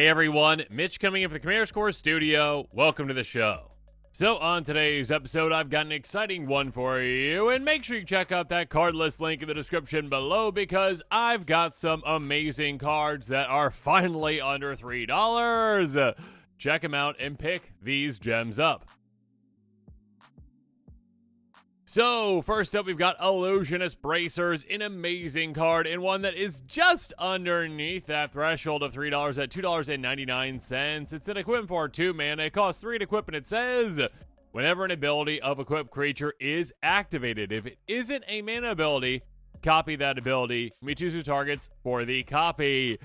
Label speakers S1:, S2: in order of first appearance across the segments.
S1: Hey everyone, Mitch coming in from the Commander's Core Studio. Welcome to the show. So on today's episode, I've got an exciting one for you, and make sure you check out that card list link in the description below because I've got some amazing cards that are finally under $3. Check them out and pick these gems up. So, first up, we've got Illusionist Bracers, an amazing card, and one that is just underneath that threshold of $3 at $2.99. It's an equipment for 2 mana. It costs 3 to equip, and it says, whenever an ability of equipped creature is activated, if it isn't a mana ability, copy that ability. You may choose your targets for the copy.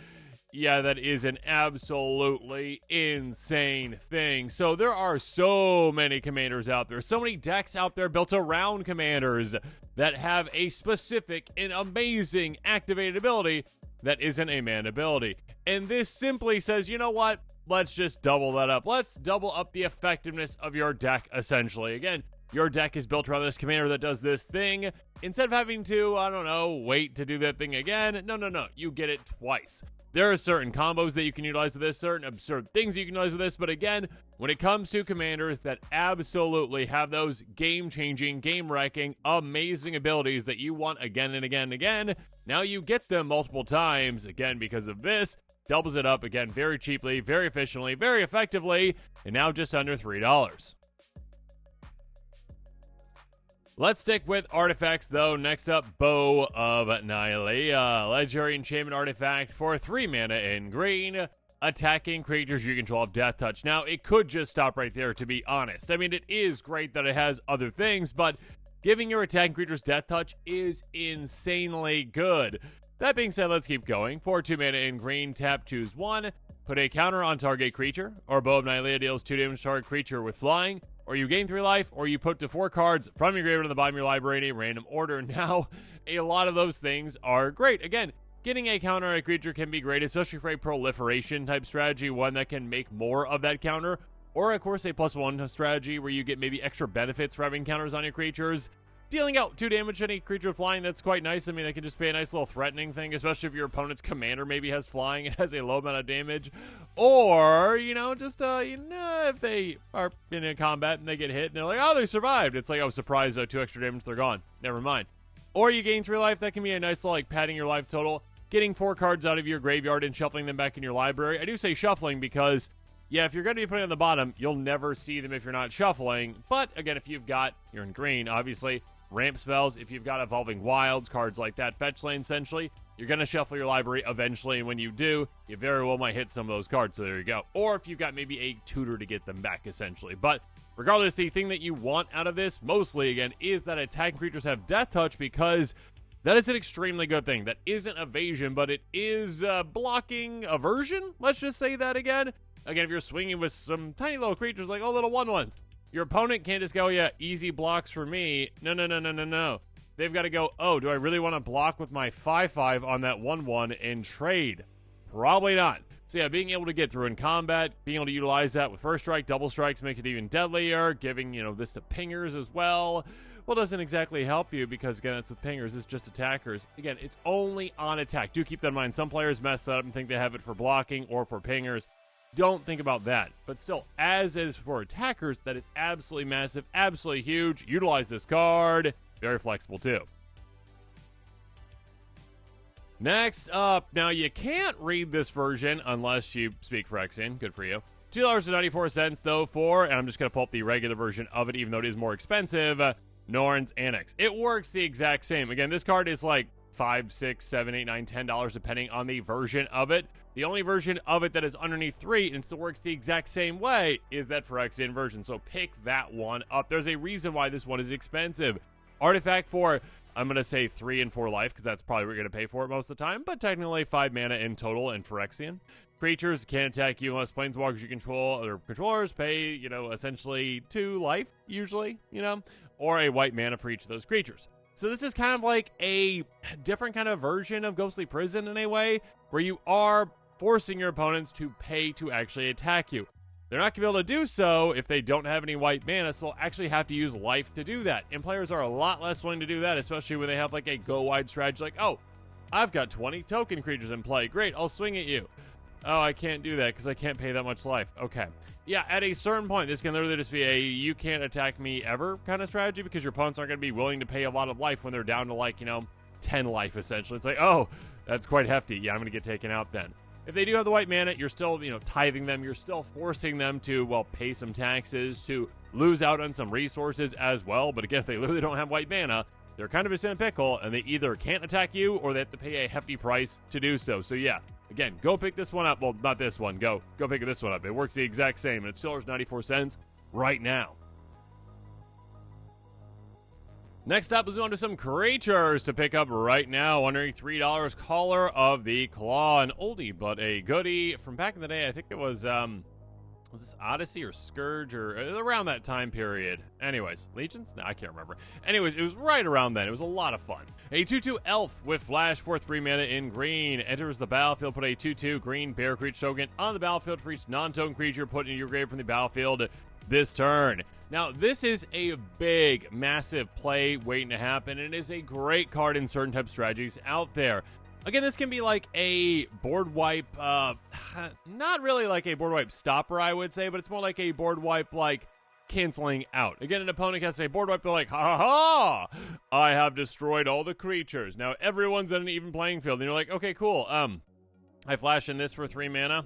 S1: Yeah, that is an absolutely insane thing. So there are so many commanders out there, so many decks out there built around commanders that have a specific and amazing activated ability that isn't a mana ability. And this simply says, you know what? Let's just double that up. Let's double up the effectiveness of your deck, essentially. Again, your deck is built around this commander that does this thing. Instead of having to, I don't know, wait to do that thing again, no. You get it twice. There are certain combos that you can utilize with this, certain absurd things you can utilize with this, but again, when it comes to commanders that absolutely have those game-changing, game-wrecking, amazing abilities that you want again and again and again, now you get them multiple times, again, because of this, doubles it up, again, very cheaply, very efficiently, very effectively, and now just under $3. Let's stick with artifacts, though. Next up, Bow of Nylea. Legendary enchantment artifact for 3 mana in green. Attacking creatures you control have Death Touch. Now, it could just stop right there, to be honest. I mean, it is great that it has other things, but giving your attacking creatures Death Touch is insanely good. That being said, let's keep going. For 2 mana in green, tap, choose 1. Put a counter on target creature, or Bow of Nylea deals 2 damage to target creature with flying. Or you gain 3 life, or you put to 4 cards from your graveyard to the bottom of your library in a random order. Now, a lot of those things are great. Again, getting a counter on a creature can be great, especially for a proliferation type strategy, one that can make more of that counter. Or, of course, a +1 strategy where you get maybe extra benefits for having counters on your creatures. Dealing out 2 damage to any creature with flying, that's quite nice. I mean, that can just be a nice little threatening thing, especially if your opponent's commander maybe has flying and has a low amount of damage. Or, just, if they are in a combat and they get hit and they're like, oh, they survived. It's like, oh, surprise, 2 extra damage, they're gone. Never mind. Or you gain 3 life. That can be a nice little, padding your life total. Getting 4 cards out of your graveyard and shuffling them back in your library. I do say shuffling because, yeah, if you're going to be putting on the bottom, you'll never see them if you're not shuffling. But, again, if you're in green, obviously. Ramp spells, if you've got Evolving Wilds, cards like that, fetch lane essentially, you're going to shuffle your library eventually, and when you do, you very well might hit some of those cards, so there you go. Or if you've got maybe a tutor to get them back, essentially. But regardless, the thing that you want out of this, mostly, again, is that attacking creatures have Death Touch, because that is an extremely good thing. That isn't evasion, but it is blocking aversion, let's just say that again. Again, if you're swinging with some tiny little creatures like, little 1/1s, your opponent can't just go, yeah, easy blocks for me. No. They've got to go, oh, do I really want to block with my 5/5 on that 1/1 and trade? Probably not. So yeah, being able to get through in combat, being able to utilize that with first strike, double strikes, make it even deadlier, giving, this to pingers as well doesn't exactly help you because, again, it's with pingers, it's just attackers. Again, it's only on attack. Do keep that in mind. Some players mess that up and think they have it for blocking or for pingers. Don't think about that. But still, as is for attackers, that is absolutely massive, absolutely huge. Utilize this card. Very flexible, too. Next up, now you can't read this version unless you speak Phyrexian. Good for you. $2.94, though, and I'm just going to pull up the regular version of it, even though it is more expensive, Norn's Annex. It works the exact same. Again, this card is like $5, $6, $7, $8, $9, $10, depending on the version of it. The only version of it that is underneath 3 and still works the exact same way is that Phyrexian version, so pick that one up. There's a reason why this one is expensive. Artifact for, I'm going to say 3 and 4 life, because that's probably what you're going to pay for it most of the time, but technically 5 mana in total in Phyrexian. Creatures can't attack you unless planeswalkers you control or controllers pay, essentially 2 life, usually, or a white mana for each of those creatures. So this is kind of like a different kind of version of Ghostly Prison in a way, where you are forcing your opponents to pay to actually attack you. They're not going to be able to do so if they don't have any white mana, so they'll actually have to use life to do that. And players are a lot less willing to do that, especially when they have like a go-wide strategy like, oh, I've got 20 token creatures in play. Great, I'll swing at you. Oh, I can't do that because I can't pay that much life. Okay. Yeah, at a certain point, this can literally just be a you can't attack me ever kind of strategy because your opponents aren't going to be willing to pay a lot of life when they're down to, like, 10 life, essentially. It's like, oh, that's quite hefty. Yeah, I'm going to get taken out then. If they do have the white mana, you're still, tithing them. You're still forcing them to, well, pay some taxes, to lose out on some resources as well. But again, if they literally don't have white mana, they're kind of just in a pickle, and they either can't attack you or they have to pay a hefty price to do so. So yeah, again, go pick this one up. Well, not this one. Go pick this one up. It works the exact same, and it's $2.94 right now. Next up, let's go on to some creatures to pick up right now. Under $3, Caller of the Claw, an oldie but a goodie from back in the day. I think it was this Odyssey or Scourge or around that time period? Anyways, Legions? No, I can't remember. Anyways, it was right around then. It was a lot of fun. A 2/2 elf with flash for 3 mana in green. Enters the battlefield, put a 2/2 green bear creature token on the battlefield for each non-token creature put into your grave from the battlefield this turn. Now, this is a big, massive play waiting to happen, and it is a great card in certain type of strategies out there. Again, this can be like a board wipe, not really like a board wipe stopper, I would say, but it's more like a board wipe, like, canceling out. Again, an opponent can say board wipe, they're like, ha ha ha, I have destroyed all the creatures. Now, everyone's on an even playing field, and you're like, okay, cool, I flash in this for 3 mana,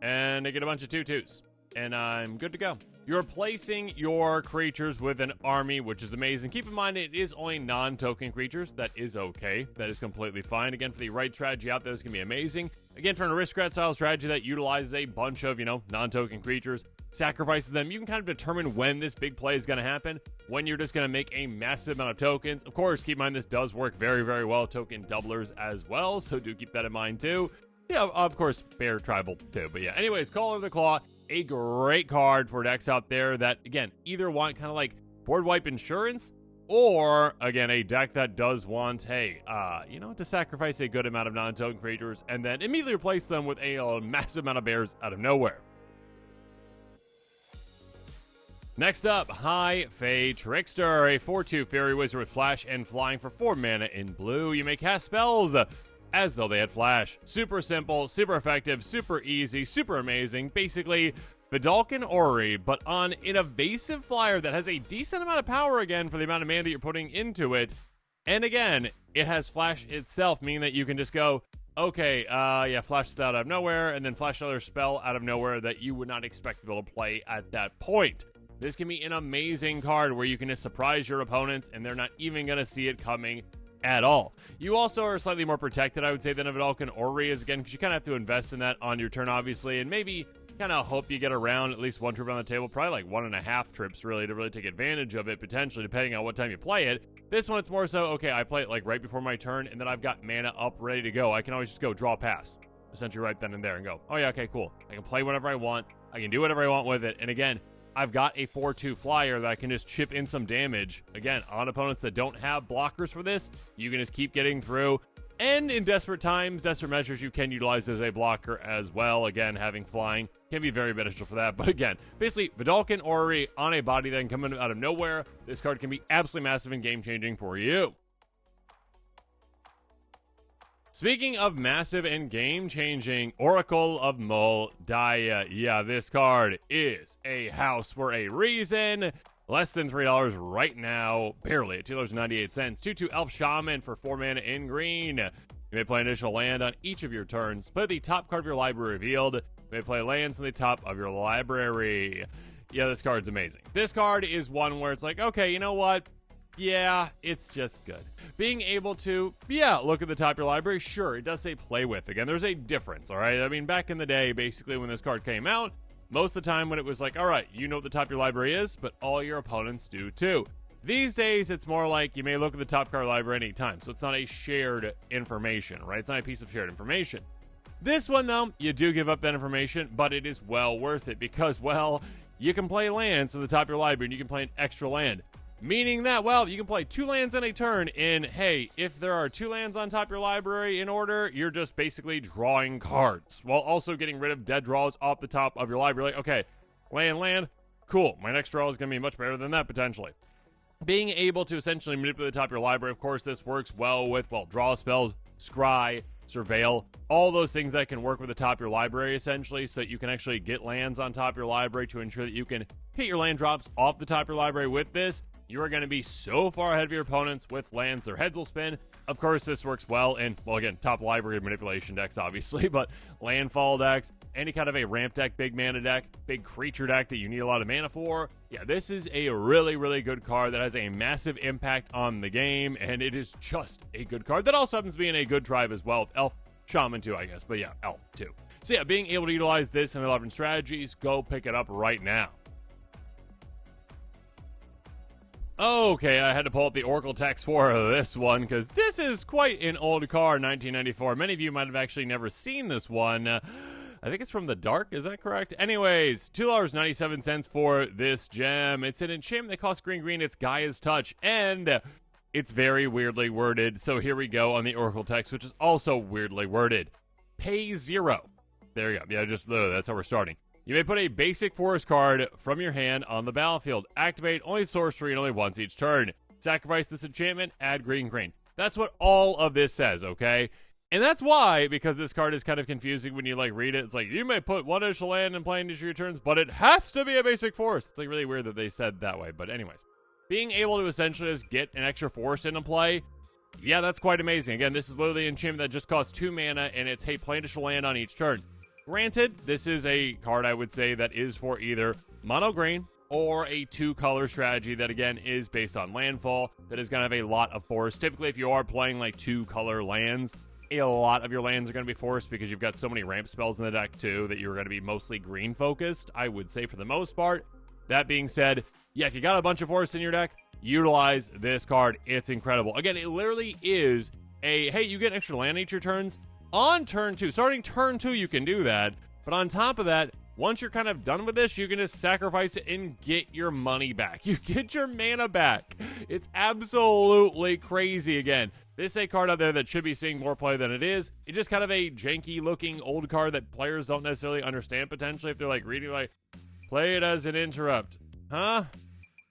S1: and I get a bunch of 2/2s, and I'm good to go. You're replacing your creatures with an army, which is amazing. Keep in mind, it is only non-token creatures. That is okay. That is completely fine. Again, for the right strategy out there, this can be amazing. Again, for an aristocrat-style strategy that utilizes a bunch of, non-token creatures, sacrifices them, you can kind of determine when this big play is going to happen, when you're just going to make a massive amount of tokens. Of course, keep in mind, this does work very, very well. Token doublers as well, so do keep that in mind, too. Yeah, of course, Bear Tribal, too. But yeah, anyways, Caller of the Claw. A great card for decks out there that, again, either want kind of like board wipe insurance, or, again, a deck that does want, hey, to sacrifice a good amount of non-token creatures and then immediately replace them with a massive amount of bears out of nowhere. Next up, Fae Trickster, a 4/2 fairy wizard with flash and flying for 4 mana in blue. You may cast spells as though they had flash. Super simple, super effective, super easy, super amazing. Basically, Vidalcan Ori, but on an evasive flyer that has a decent amount of power again for the amount of mana that you're putting into it. And again, it has flash itself, meaning that you can just go, okay, flash this out of nowhere, and then flash another spell out of nowhere that you would not expect to be able to play at that point. This can be an amazing card where you can just surprise your opponents, and they're not even going to see it coming at all. You also are slightly more protected, I would say, than a Vidalcan Ori is, again, because you kind of have to invest in that on your turn, obviously, and maybe kind of hope you get around at least one trip on the table, probably like 1.5 trips, really, to really take advantage of it, potentially, depending on what time you play it. This one, it's more so, okay, I play it like right before my turn, and then I've got mana up, ready to go. I can always just go draw pass, essentially right then and there, and go, oh yeah, okay, cool. I can play whatever I want. I can do whatever I want with it, and again, I've got a 4/2 flyer that I can just chip in some damage. Again, on opponents that don't have blockers for this, you can just keep getting through. And in desperate times, desperate measures, you can utilize as a blocker as well. Again, having flying can be very beneficial for that. But again, basically, Vidalcan Ori on a body that can come out of nowhere. This card can be absolutely massive and game-changing for you. Speaking of massive and game-changing, Oracle of Mul Daya. Yeah, this card is a house for a reason. Less than $3 right now, barely at $2.98. 2/2 Elf Shaman for 4 mana in green. You may play an additional land on each of your turns. Play the top card of your library revealed. You may play lands on the top of your library. Yeah, this card's amazing. This card is one where it's like, okay, you know what? Yeah, it's just good. Being able to, look at the top of your library, sure, it does say play with. Again, there's a difference, all right? I mean, back in the day, basically, when this card came out, most of the time when it was like, all right, you know what the top of your library is, but all your opponents do too. These days, it's more like you may look at the top card library any time, so it's not a shared information, right? It's not a piece of shared information. This one, though, you do give up that information, but it is well worth it because, well, you can play lands on the top of your library, and you can play an extra land. Meaning that, well, you can play 2 lands in a turn, and hey, if there are 2 lands on top of your library in order, you're just basically drawing cards, while also getting rid of dead draws off the top of your library. Like, okay, land, cool, my next draw is going to be much better than that, potentially. Being able to essentially manipulate the top of your library, of course, this works well with, well, draw spells, scry, Surveil, all those things that can work with the top of your library, essentially, so that you can actually get lands on top of your library to ensure that you can hit your land drops off the top of your library with this. You are going to be so far ahead of your opponents with lands. Their heads will spin. Of course, this works well in, well, again, top library manipulation decks, obviously, but landfall decks, any kind of a ramp deck, big mana deck, big creature deck that you need a lot of mana for. Yeah, this is a really, really good card that has a massive impact on the game, and it is just a good card that also happens to be in a good tribe as well. Elf, Shaman too, I guess, but yeah, Elf too. So yeah, being able to utilize this in 11 strategies, go pick it up right now. Okay, I had to pull up the Oracle text for this one, because this is quite an old card, 1994. Many of you might have actually never seen this one. I think it's from the Dark, is that correct? Anyways, $2.97 for this gem. It's an enchantment that costs green. It's Gaea's Touch, and it's very weirdly worded. So here we go on the Oracle text, which is also weirdly worded. Pay 0. There you go. Yeah, just that's how we're starting. You may put a basic forest card from your hand on the battlefield. Activate only sorcery and only once each turn. Sacrifice this enchantment, add green. That's what all of this says, okay? And that's why, because this card is kind of confusing when you, like, read it. It's like, you may put one additional land and play into your turns, but it has to be a basic forest. It's, like, really weird that they said that way. But anyways, being able to essentially just get an extra forest into play, yeah, that's quite amazing. Again, this is literally an enchantment that just costs 2 mana, and it's, hey, play additional land on each turn. Granted, this is a card I would say that is for either mono green or a 2-color strategy that, again, is based on landfall, that is going to have a lot of forest. Typically, if you are playing, like, 2-color lands, a lot of your lands are going to be forest because you've got so many ramp spells in the deck, too, that you're going to be mostly green-focused, I would say, for the most part. That being said, yeah, if you got a bunch of forest in your deck, utilize this card. It's incredible. Again, it literally is a, hey, you get an extra land each your turns. On turn 2, starting turn 2, you can do that. But on top of that, once you're kind of done with this, you can just sacrifice it and get your money back. You get your mana back. It's absolutely crazy. Again, this is a card out there that should be seeing more play than it is. It's just kind of a janky-looking old card that players don't necessarily understand potentially if they're, like, reading, like, play it as an interrupt. Huh?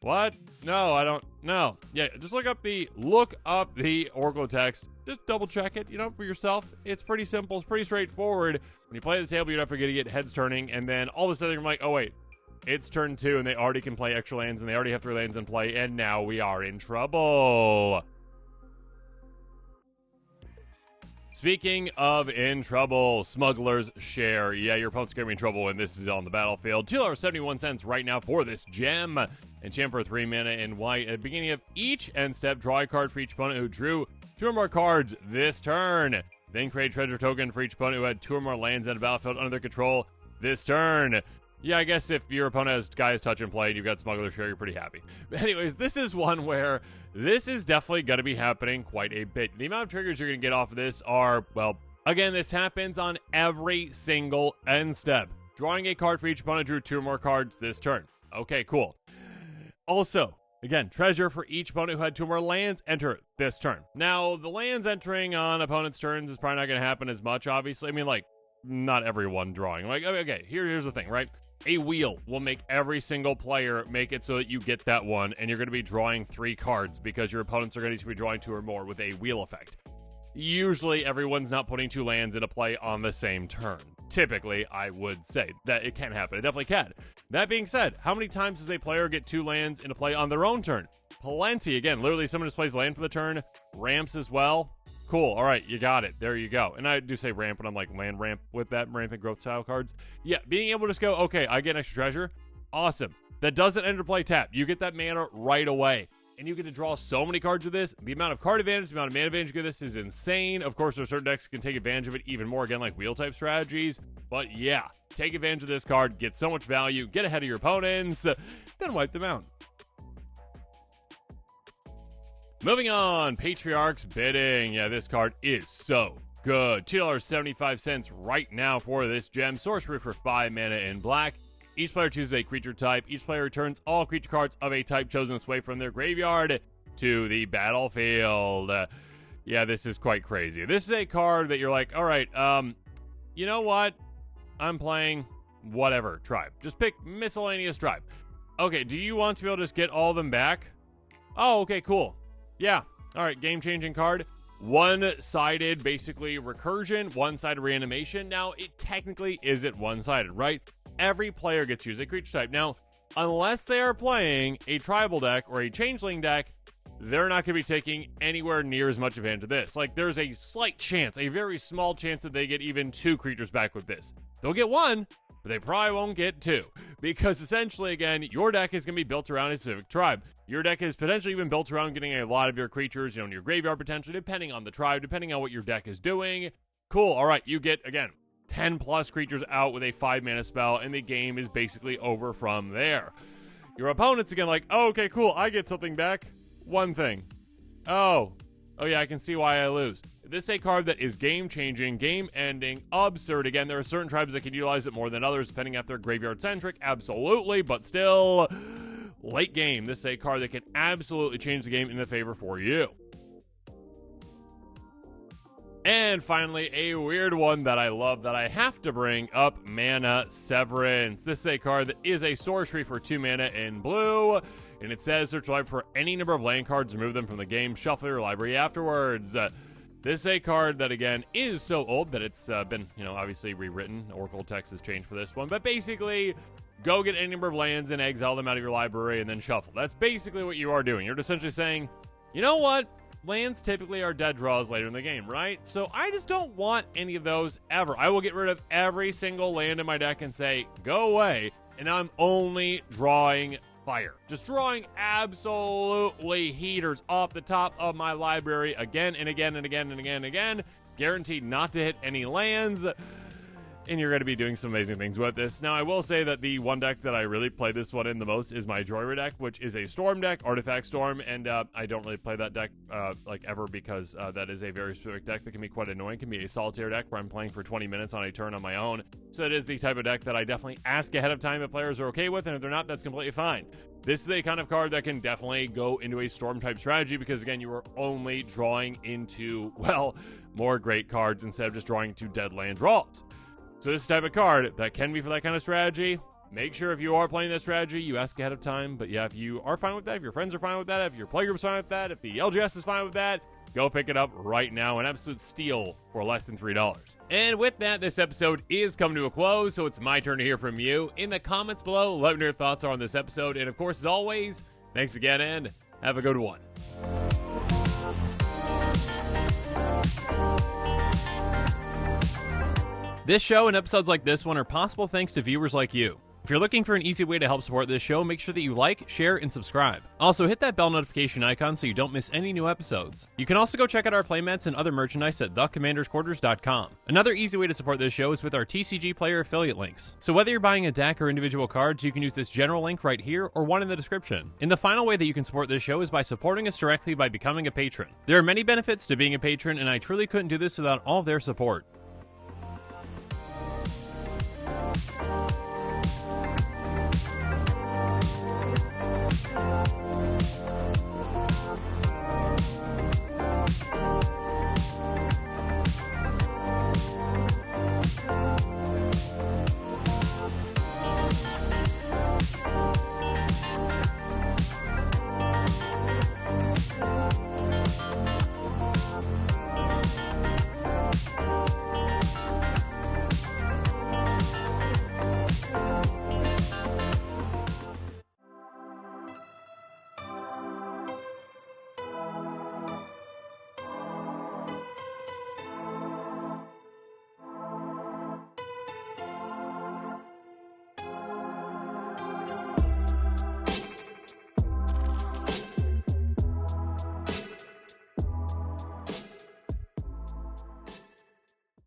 S1: What? No, I don't know. Yeah, just look up the Oracle text. Just double check it, for yourself. It's pretty simple. It's pretty straightforward. When you play the table, you're not forgetting to get heads turning, and then all of a sudden you're like, oh wait, it's turn 2, and they already can play extra lands, and they already have 3 lands in play, and now we are in trouble. Speaking of in trouble, Smuggler's Share. Yeah, your opponent's going to be in trouble when this is on the battlefield. $2.71 right now for this gem. Enchant for 3 mana in white. At the beginning of each end step, draw a card for each opponent who drew 2 or more cards this turn. Then create a treasure token for each opponent who had 2 or more lands on the battlefield under their control this turn. Yeah, I guess if your opponent has Gaea's Touch in play and you've got Smuggler's Share, you're pretty happy. But anyways, this is one where this is definitely going to be happening quite a bit. The amount of triggers you're going to get off of this are, well, again, this happens on every single end step. Drawing a card for each opponent drew 2 or more cards this turn. Okay, cool. Also, again, treasure for each opponent who had 2 or more lands enter this turn. Now, the lands entering on opponents' turns is probably not going to happen as much, obviously. I mean, like, not everyone drawing. Like, okay, here's the thing, right? A wheel will make every single player make it so that you get that one, and you're going to be drawing 3 cards because your opponents are going to be drawing 2 or more with a wheel effect. Usually, everyone's not putting 2 lands into play on the same turn. Typically, I would say that it can happen. It definitely can. That being said, how many times does a player get 2 lands into play on their own turn? Plenty. Again, literally someone just plays land for the turn, ramps as well. Cool. All right, you got it. There you go. And I do say ramp when I'm like land ramp with that rampant growth style cards. Yeah, being able to just go, okay, I get an extra treasure. Awesome. That doesn't enter play tap. You get that mana right away. And you get to draw so many cards with this. The amount of card advantage, the amount of mana advantage you get this is insane. Of course, there are certain decks that can take advantage of it even more, again, like wheel-type strategies. But yeah, take advantage of this card, get so much value, get ahead of your opponents, then wipe them out. Moving on, Patriarch's Bidding. Yeah, this card is so good. $2.75 right now for this gem. Sorcery for 5 mana in black. Each player chooses a creature type. Each player returns all creature cards of a type chosen this way from their graveyard to the battlefield. Yeah, this is quite crazy. This is a card that you're like, all right, you know what? I'm playing whatever tribe. Just pick miscellaneous tribe. Okay, do you want to be able to just get all of them back? Oh, okay, cool. Yeah. All right, game-changing card. one-sided, basically, recursion, one-sided reanimation. Now, it technically isn't one-sided, right? Every player gets to use a creature type. Now, unless they are playing a tribal deck or a changeling deck, they're not going to be taking anywhere near as much advantage of this. Like, there's a slight chance, a very small chance that they get even 2 creatures back with this. They'll get 1, but they probably won't get 2. Because essentially, again, your deck is going to be built around a specific tribe. Your deck is potentially even built around getting a lot of your creatures, in your graveyard potentially, depending on the tribe, depending on what your deck is doing. Cool, alright, you get, again, 10 plus creatures out with a 5-mana spell, and the game is basically over from there. Your opponent's again like, oh, okay, cool, I get something back. 1 thing. Oh yeah, I can see why I lose. This is a card that is game-changing, game-ending, absurd. Again, there are certain tribes that can utilize it more than others, depending if they're graveyard-centric, absolutely, but still, late game. This is a card that can absolutely change the game in the favor for you. And finally, a weird one that I love that I have to bring up, Mana Severance. This is a card that is a sorcery for 2 mana in blue, and it says search library for any number of land cards, remove them from the game, shuffle your library afterwards. This is a card that, again, is so old that it's been, obviously rewritten. Oracle text has changed for this one, but basically, go get any number of lands and exile them out of your library and then shuffle. That's basically what you are doing. You're essentially saying, you know what? Lands typically are dead draws later in the game, right? So I just don't want any of those ever. I will get rid of every single land in my deck and say, go away, and I'm only drawing fire. Just drawing absolutely heaters off the top of my library again and again and again and again and again. Guaranteed not to hit any lands. And you're going to be doing some amazing things with this. Now, I will say that the one deck that I really play this one in the most is my Joyride deck, which is a Storm deck, Artifact Storm, and I don't really play that deck ever because that is a very specific deck that can be quite annoying. It can be a solitaire deck where I'm playing for 20 minutes on a turn on my own. So it is the type of deck that I definitely ask ahead of time if players are okay with, and if they're not, that's completely fine. This is a kind of card that can definitely go into a Storm type strategy because, again, you are only drawing into, well, more great cards instead of just drawing into dead land draws. So this type of card that can be for that kind of strategy. Make sure if you are playing that strategy, you ask ahead of time. But yeah, if you are fine with that, if your friends are fine with that, if your playgroup's fine with that, if the LGS is fine with that, go pick it up right now. An absolute steal for less than $3. And with that, this episode is coming to a close, so it's my turn to hear from you. In the comments below, let me know your thoughts are on this episode. And of course, as always, thanks again and have a good one. This show and episodes like this one are possible thanks to viewers like you. If you're looking for an easy way to help support this show, make sure that you like, share, and subscribe. Also, hit that bell notification icon so you don't miss any new episodes. You can also go check out our playmats and other merchandise at thecommandersquarters.com. Another easy way to support this show is with our TCG player affiliate links. So whether you're buying a deck or individual cards, you can use this general link right here or one in the description. And the final way that you can support this show is by supporting us directly by becoming a patron. There are many benefits to being a patron, and I truly couldn't do this without all of their support.